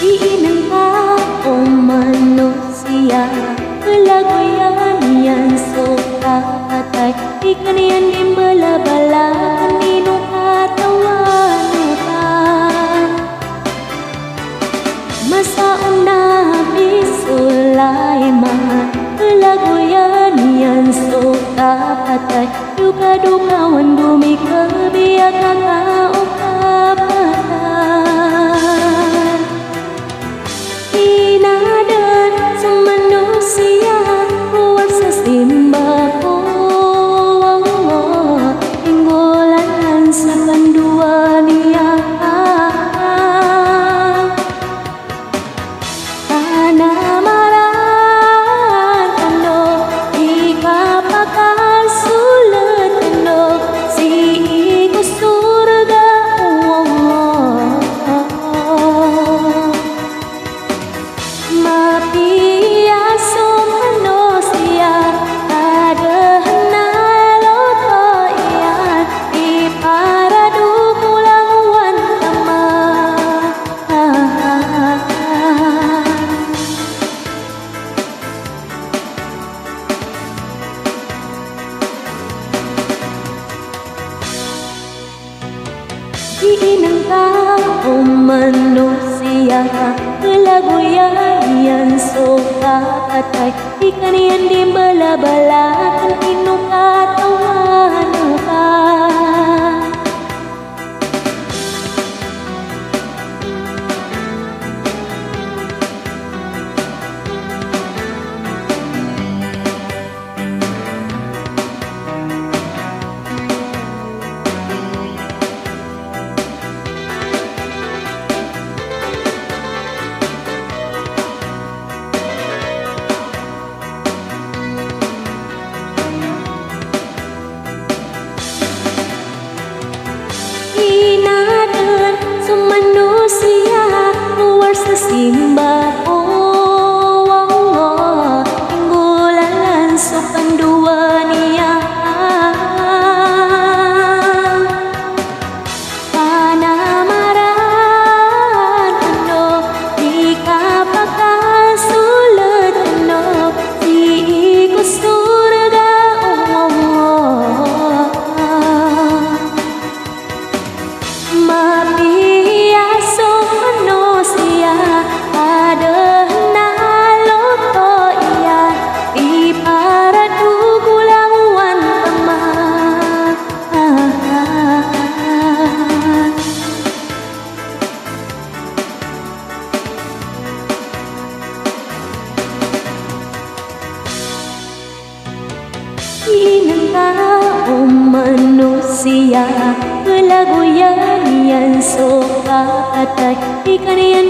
Di tao manusia Kelaguan yang suka atai Ikan yang dimbala-balakan Minum atau wanita Masa Nabi Sulaiman Kelaguan yang suka atai Duka-duka wan bumi kebiakan kau Inang tao manusia Kelaguan yang suka atai Ikan yang dimbala-balakan Minum atau wanita Simba Inggulan sopan dua niya Panamaran ano Di kapakan sulit ano Di ko surga Mapiaso manusia ada naloto iya di para dugulawan teman Inang tao manusia Kelaguan yang suka atai Ikan yang